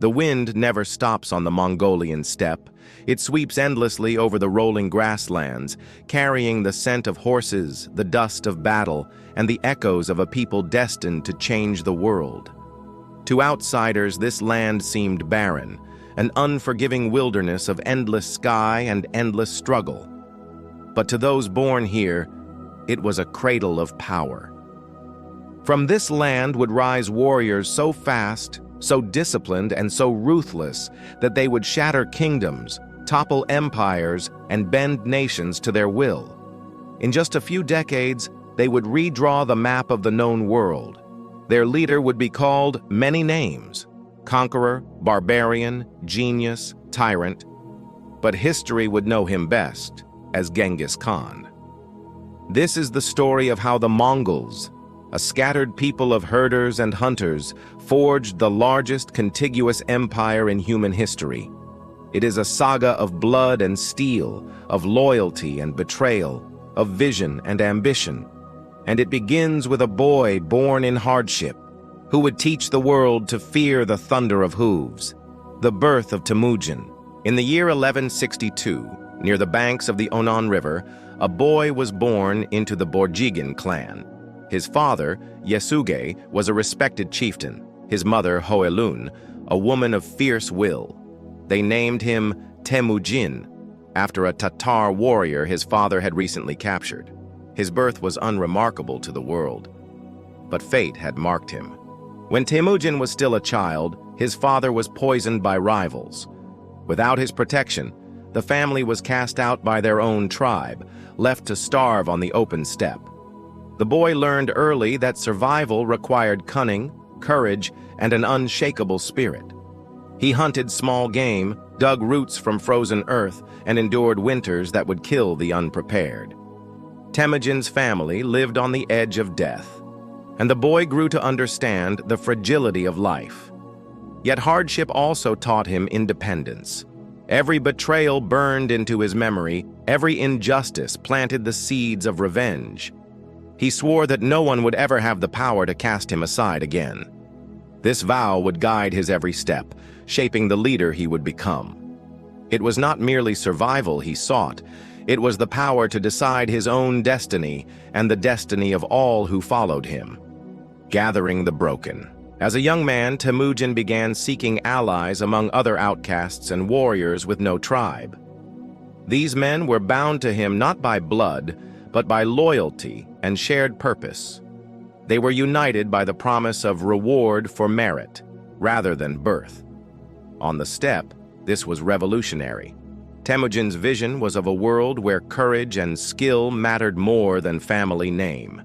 The wind never stops on the Mongolian steppe. It sweeps endlessly over the rolling grasslands, carrying the scent of horses, the dust of battle, and the echoes of a people destined to change the world. To outsiders, this land seemed barren, an unforgiving wilderness of endless sky and endless struggle. But to those born here, it was a cradle of power. From this land would rise warriors so fast, so disciplined, and so ruthless that they would shatter kingdoms, topple empires, and bend nations to their will. In just a few decades, they would redraw the map of the known world. Their leader would be called many names: conqueror, barbarian, genius, tyrant. But history would know him best as Genghis Khan. This is the story of how the Mongols, a scattered people of herders and hunters, forged the largest contiguous empire in human history. It is a saga of blood and steel, of loyalty and betrayal, of vision and ambition. And it begins with a boy born in hardship, who would teach the world to fear the thunder of hooves. The birth of Temujin. In the year 1162, near the banks of the Onon River, a boy was born into the Borjigin clan. His father, Yesuge, was a respected chieftain. His mother, Hoelun, a woman of fierce will. They named him Temujin, after a Tatar warrior his father had recently captured. His birth was unremarkable to the world, but fate had marked him. When Temujin was still a child, his father was poisoned by rivals. Without his protection, the family was cast out by their own tribe, left to starve on the open steppe. The boy learned early that survival required cunning, courage, and an unshakable spirit. He hunted small game, dug roots from frozen earth, and endured winters that would kill the unprepared. Temujin's family lived on the edge of death, and the boy grew to understand the fragility of life. Yet hardship also taught him independence. Every betrayal burned into his memory, every injustice planted the seeds of revenge. He swore that no one would ever have the power to cast him aside again. This vow would guide his every step, shaping the leader he would become. It was not merely survival he sought, it was the power to decide his own destiny and the destiny of all who followed him. Gathering the broken. As a young man, Temujin began seeking allies among other outcasts and warriors with no tribe. These men were bound to him not by blood, but by loyalty and shared purpose. They were united by the promise of reward for merit, rather than birth. On the steppe, this was revolutionary. Temujin's vision was of a world where courage and skill mattered more than family name.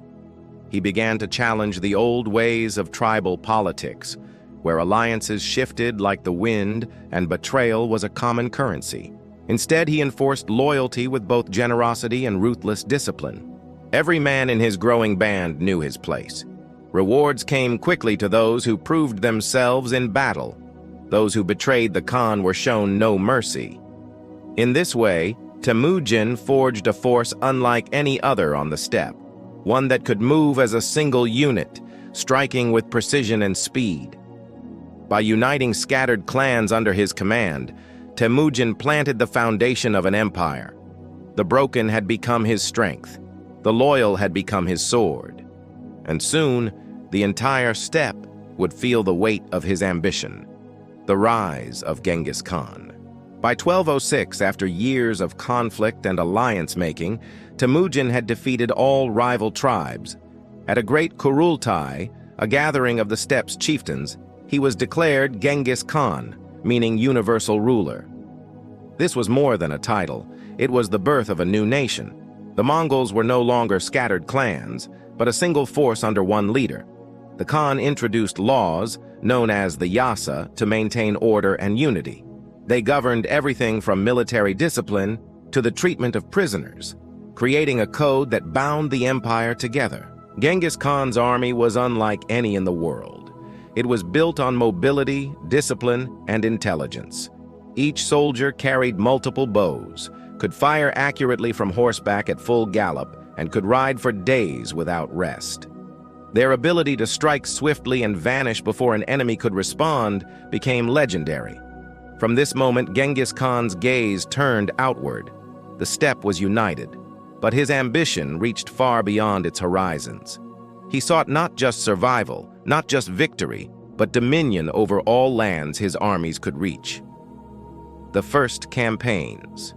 He began to challenge the old ways of tribal politics, where alliances shifted like the wind and betrayal was a common currency. Instead, he enforced loyalty with both generosity and ruthless discipline. Every man in his growing band knew his place. Rewards came quickly to those who proved themselves in battle. Those who betrayed the Khan were shown no mercy. In this way, Temujin forged a force unlike any other on the steppe, one that could move as a single unit, striking with precision and speed. By uniting scattered clans under his command, Temujin planted the foundation of an empire. The broken had become his strength. The loyal had become his sword. And soon, the entire steppe would feel the weight of his ambition. The rise of Genghis Khan. By 1206, after years of conflict and alliance-making, Temujin had defeated all rival tribes. At a great Kurultai, a gathering of the steppe's chieftains, he was declared Genghis Khan, meaning universal ruler. This was more than a title. It was the birth of a new nation. The Mongols were no longer scattered clans, but a single force under one leader. The Khan introduced laws, known as the Yasa, to maintain order and unity. They governed everything from military discipline to the treatment of prisoners, creating a code that bound the empire together. Genghis Khan's army was unlike any in the world. It was built on mobility, discipline, and intelligence. Each soldier carried multiple bows, could fire accurately from horseback at full gallop, and could ride for days without rest. Their ability to strike swiftly and vanish before an enemy could respond became legendary. From this moment, Genghis Khan's gaze turned outward. The steppe was united, but his ambition reached far beyond its horizons. He sought not just survival, not just victory, but dominion over all lands his armies could reach. The first campaigns.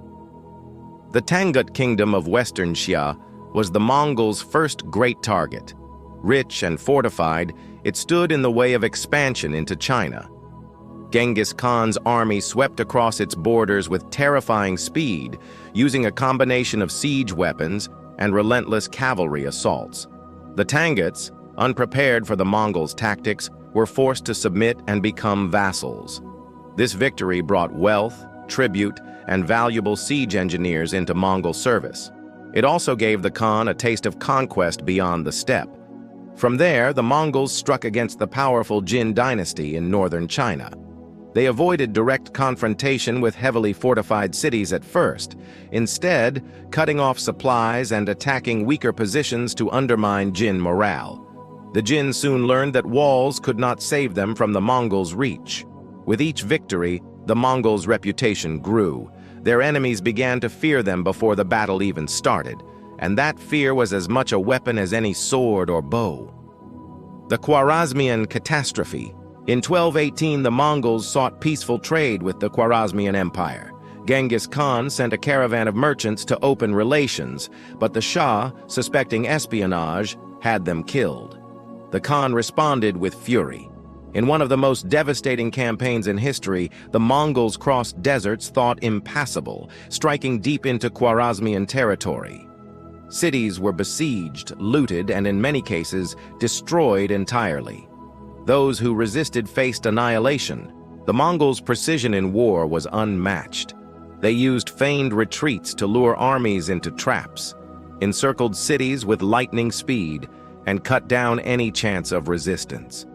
The Tangut Kingdom of Western Xia was the Mongols' first great target. Rich and fortified, it stood in the way of expansion into China. Genghis Khan's army swept across its borders with terrifying speed, using a combination of siege weapons and relentless cavalry assaults. The Tanguts, unprepared for the Mongols' tactics, were forced to submit and become vassals. This victory brought wealth, tribute, and valuable siege engineers into Mongol service. It also gave the Khan a taste of conquest beyond the steppe. From there, the Mongols struck against the powerful Jin dynasty in northern China. They avoided direct confrontation with heavily fortified cities at first, instead cutting off supplies and attacking weaker positions to undermine Jin morale. The Jin soon learned that walls could not save them from the Mongols' reach. With each victory, the Mongols' reputation grew. Their enemies began to fear them before the battle even started, and that fear was as much a weapon as any sword or bow. The Khwarezmian catastrophe. In 1218, the Mongols sought peaceful trade with the Khwarezmian Empire. Genghis Khan sent a caravan of merchants to open relations, but the Shah, suspecting espionage, had them killed. The Khan responded with fury. In one of the most devastating campaigns in history, the Mongols crossed deserts thought impassable, striking deep into Khwarezmian territory. Cities were besieged, looted, and in many cases, destroyed entirely. Those who resisted faced annihilation. The Mongols' precision in war was unmatched. They used feigned retreats to lure armies into traps, encircled cities with lightning speed, and cut down any chance of resistance.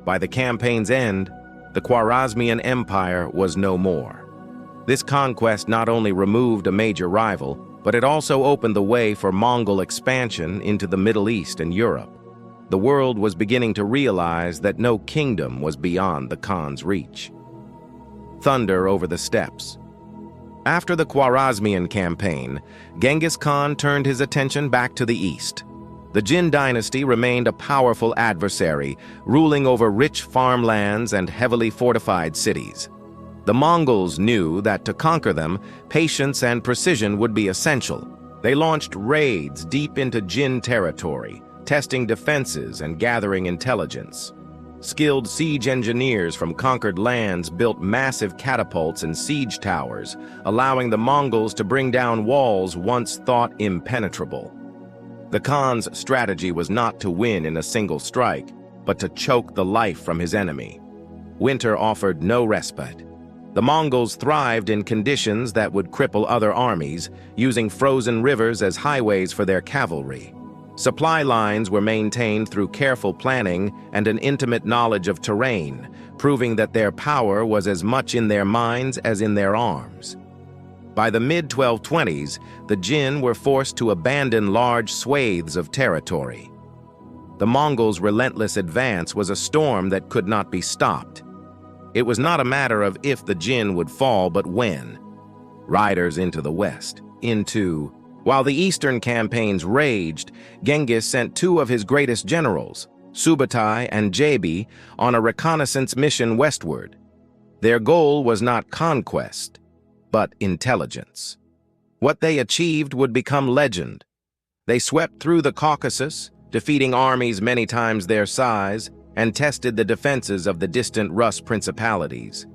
By the campaign's end, the Khwarezmian Empire was no more. This conquest not only removed a major rival, but it also opened the way for Mongol expansion into the Middle East and Europe. The world was beginning to realize that no kingdom was beyond the Khan's reach. Thunder over the steppes. After the Khwarezmian campaign, Genghis Khan turned his attention back to the east. The Jin dynasty remained a powerful adversary, ruling over rich farmlands and heavily fortified cities. The Mongols knew that to conquer them, patience and precision would be essential. They launched raids deep into Jin territory, testing defenses and gathering intelligence. Skilled siege engineers from conquered lands built massive catapults and siege towers, allowing the Mongols to bring down walls once thought impenetrable. The Khan's strategy was not to win in a single strike, but to choke the life from his enemy. Winter offered no respite. The Mongols thrived in conditions that would cripple other armies, using frozen rivers as highways for their cavalry. Supply lines were maintained through careful planning and an intimate knowledge of terrain, proving that their power was as much in their minds as in their arms. By the mid-1220s, the Jin were forced to abandon large swathes of territory. The Mongols' relentless advance was a storm that could not be stopped. It was not a matter of if the Jin would fall, but when. Riders into the west, While the eastern campaigns raged, Genghis sent two of his greatest generals, Subutai and Jabi, on a reconnaissance mission westward. Their goal was not conquest, but intelligence. What they achieved would become legend. They swept through the Caucasus, defeating armies many times their size, and tested the defenses of the distant Rus principalities.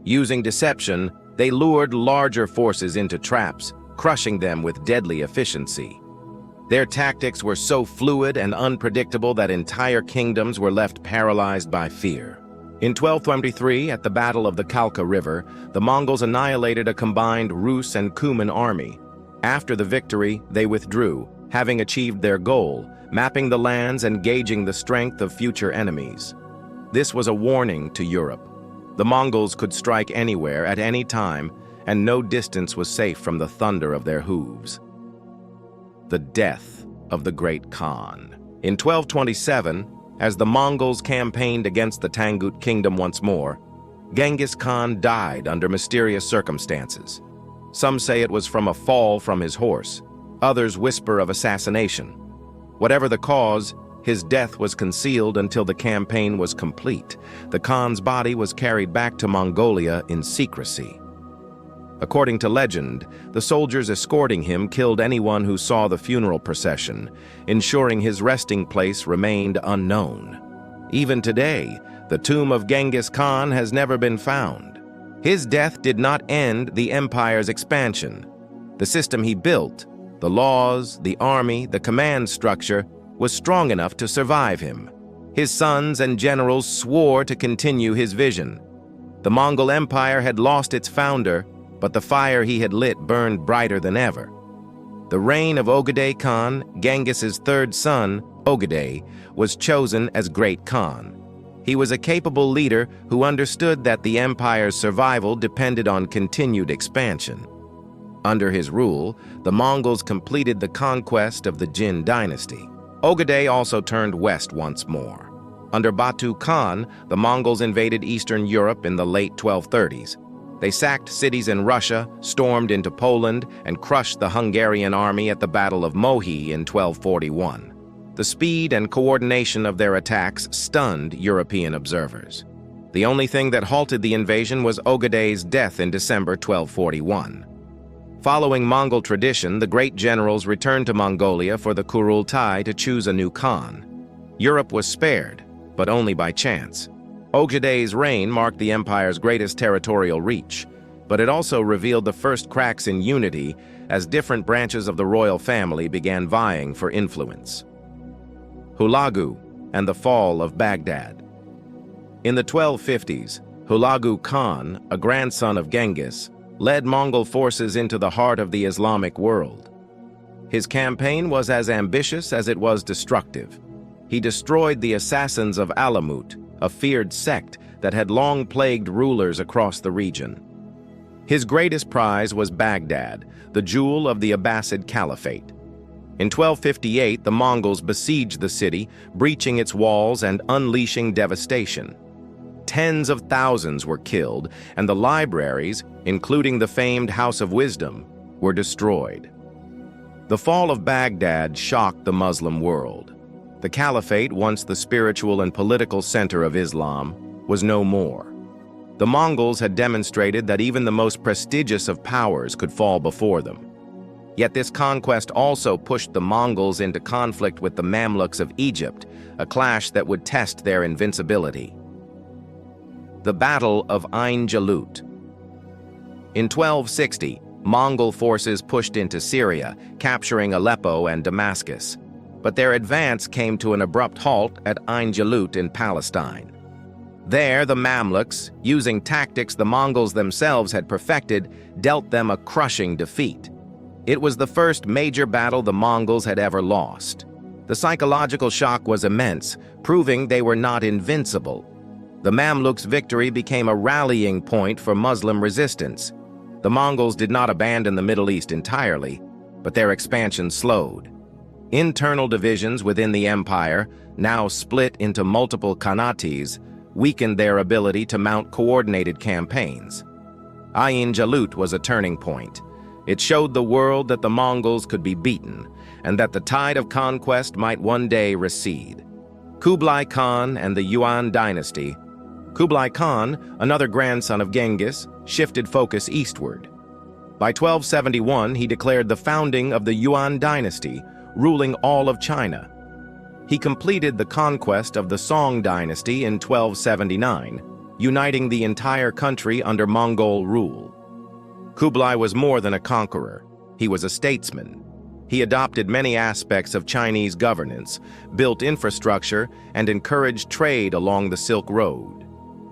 Using deception, they lured larger forces into traps, crushing them with deadly efficiency. Their tactics were so fluid and unpredictable that entire kingdoms were left paralyzed by fear. In 1223, at the Battle of the Khalkha River, the Mongols annihilated a combined Rus and Cuman army. After the victory, they withdrew, having achieved their goal, mapping the lands and gauging the strength of future enemies. This was a warning to Europe. The Mongols could strike anywhere at any time, and no distance was safe from the thunder of their hooves. The death of the great Khan. In 1227, as the Mongols campaigned against the Tangut kingdom once more, Genghis Khan died under mysterious circumstances. Some say it was from a fall from his horse. Others whisper of assassination. Whatever the cause, his death was concealed until the campaign was complete. The Khan's body was carried back to Mongolia in secrecy. According to legend, the soldiers escorting him killed anyone who saw the funeral procession, ensuring his resting place remained unknown. Even today, the tomb of Genghis Khan has never been found. His death did not end the empire's expansion. The system he built, the laws, the army, the command structure, was strong enough to survive him. His sons and generals swore to continue his vision. The Mongol Empire had lost its founder, but the fire he had lit burned brighter than ever. The reign of Ogedei Khan, Genghis's third son, Ogedei, was chosen as Great Khan. He was a capable leader who understood that the empire's survival depended on continued expansion. Under his rule, the Mongols completed the conquest of the Jin dynasty. Ogedei also turned west once more. Under Batu Khan, the Mongols invaded Eastern Europe in the late 1230s. They sacked cities in Russia, stormed into Poland, and crushed the Hungarian army at the Battle of Mohi in 1241. The speed and coordination of their attacks stunned European observers. The only thing that halted the invasion was Ogedei's death in December 1241. Following Mongol tradition, the great generals returned to Mongolia for the Kurultai to choose a new Khan. Europe was spared, but only by chance. Ogedei's reign marked the empire's greatest territorial reach, but it also revealed the first cracks in unity as different branches of the royal family began vying for influence. Hulagu and the fall of Baghdad. In the 1250s, Hulagu Khan, a grandson of Genghis, led Mongol forces into the heart of the Islamic world. His campaign was as ambitious as it was destructive. He destroyed the assassins of Alamut, a feared sect that had long plagued rulers across the region. His greatest prize was Baghdad, the jewel of the Abbasid Caliphate. In 1258, the Mongols besieged the city, breaching its walls and unleashing devastation. Tens of thousands were killed, and the libraries, including the famed House of Wisdom, were destroyed. The fall of Baghdad shocked the Muslim world. The Caliphate, once the spiritual and political center of Islam, was no more. The Mongols had demonstrated that even the most prestigious of powers could fall before them. Yet this conquest also pushed the Mongols into conflict with the Mamluks of Egypt, a clash that would test their invincibility. The Battle of Ain Jalut. In 1260, Mongol forces pushed into Syria, capturing Aleppo and Damascus. But their advance came to an abrupt halt at Ain Jalut in Palestine. There, the Mamluks, using tactics the Mongols themselves had perfected, dealt them a crushing defeat. It was the first major battle the Mongols had ever lost. The psychological shock was immense, proving they were not invincible. The Mamluks' victory became a rallying point for Muslim resistance. The Mongols did not abandon the Middle East entirely, but their expansion slowed. Internal divisions within the empire, now split into multiple khanates, weakened their ability to mount coordinated campaigns. Ain Jalut was a turning point. It showed the world that the Mongols could be beaten, and that the tide of conquest might one day recede. Kublai Khan and the Yuan dynasty. Kublai Khan, another grandson of Genghis, shifted focus eastward. By 1271, he declared the founding of the Yuan dynasty, ruling all of China. He completed the conquest of the Song dynasty in 1279, uniting the entire country under Mongol rule. Kublai was more than a conqueror. He was a statesman. He adopted many aspects of Chinese governance, built infrastructure, and encouraged trade along the Silk Road.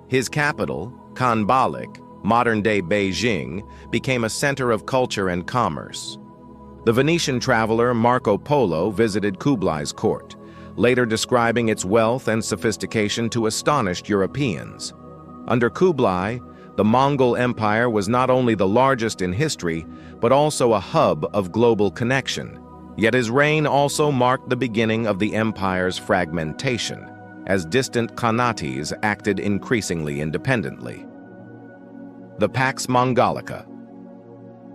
His capital, Khanbalik, modern-day Beijing, became a center of culture and commerce. The Venetian traveler Marco Polo visited Kublai's court, later describing its wealth and sophistication to astonished Europeans. Under Kublai, the Mongol Empire was not only the largest in history, but also a hub of global connection. Yet his reign also marked the beginning of the empire's fragmentation, as distant khanates acted increasingly independently. The Pax Mongolica.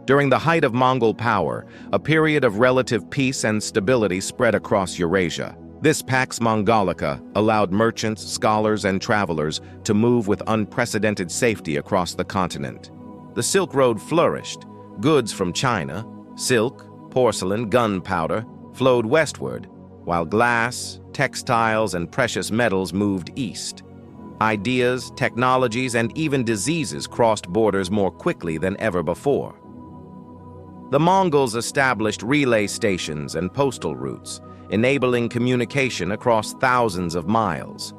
During the height of Mongol power, a period of relative peace and stability spread across Eurasia. This Pax Mongolica allowed merchants, scholars, and travelers to move with unprecedented safety across the continent. The Silk Road flourished. Goods from China, silk, porcelain, gunpowder, flowed westward, while glass, textiles, and precious metals moved east. Ideas, technologies, and even diseases crossed borders more quickly than ever before. The Mongols established relay stations and postal routes, enabling communication across thousands of miles.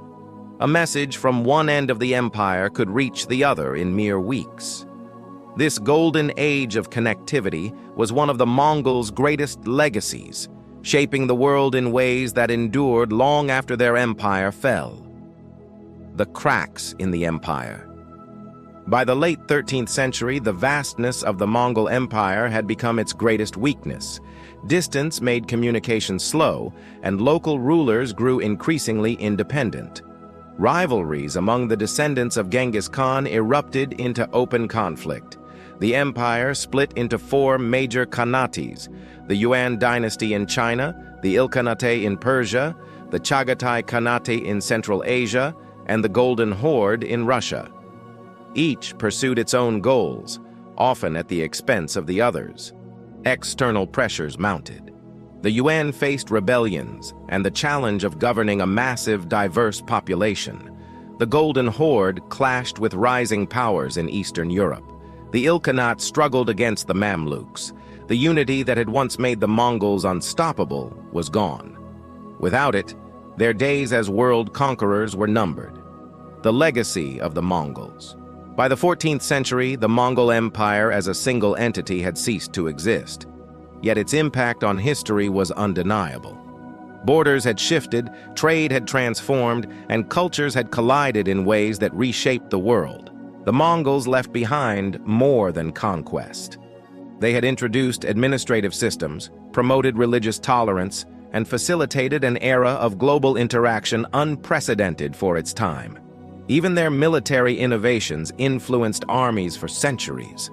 A message from one end of the empire could reach the other in mere weeks. This golden age of connectivity was one of the Mongols' greatest legacies, shaping the world in ways that endured long after their empire fell. The cracks in the empire. By the late 13th century, the vastness of the Mongol Empire had become its greatest weakness. Distance made communication slow, and local rulers grew increasingly independent. Rivalries among the descendants of Genghis Khan erupted into open conflict. The empire split into four major khanates: the Yuan dynasty in China, the Ilkhanate in Persia, the Chagatai Khanate in Central Asia, and the Golden Horde in Russia. Each pursued its own goals, often at the expense of the others. External pressures mounted. The Yuan faced rebellions and the challenge of governing a massive, diverse population. The Golden Horde clashed with rising powers in Eastern Europe. The Ilkhanate struggled against the Mamluks. The unity that had once made the Mongols unstoppable was gone. Without it, their days as world conquerors were numbered. The legacy of the Mongols. By the 14th century, the Mongol Empire as a single entity had ceased to exist. Yet its impact on history was undeniable. Borders had shifted, trade had transformed, and cultures had collided in ways that reshaped the world. The Mongols left behind more than conquest. They had introduced administrative systems, promoted religious tolerance, and facilitated an era of global interaction unprecedented for its time. Even their military innovations influenced armies for centuries.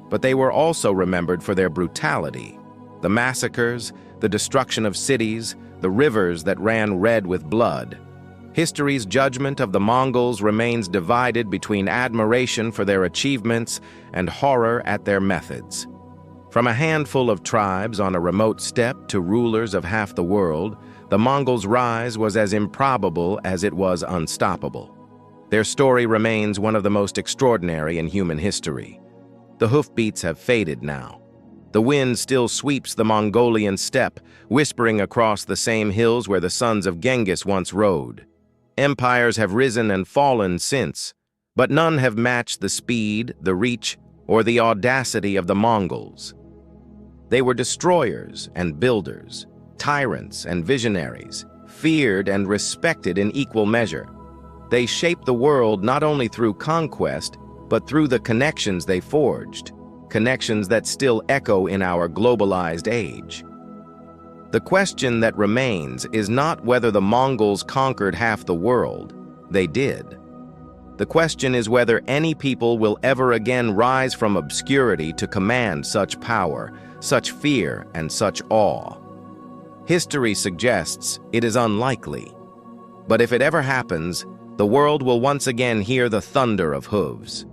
But they were also remembered for their brutality. The massacres, the destruction of cities, the rivers that ran red with blood. History's judgment of the Mongols remains divided between admiration for their achievements and horror at their methods. From a handful of tribes on a remote steppe to rulers of half the world, the Mongols' rise was as improbable as it was unstoppable. Their story remains one of the most extraordinary in human history. The hoofbeats have faded now. The wind still sweeps the Mongolian steppe, whispering across the same hills where the sons of Genghis once rode. Empires have risen and fallen since, but none have matched the speed, the reach, or the audacity of the Mongols. They were destroyers and builders, tyrants and visionaries, feared and respected in equal measure. They shaped the world not only through conquest, but through the connections they forged, connections that still echo in our globalized age. The question that remains is not whether the Mongols conquered half the world. They did. The question is whether any people will ever again rise from obscurity to command such power, such fear, and such awe. History suggests it is unlikely. But if it ever happens, the world will once again hear the thunder of hooves.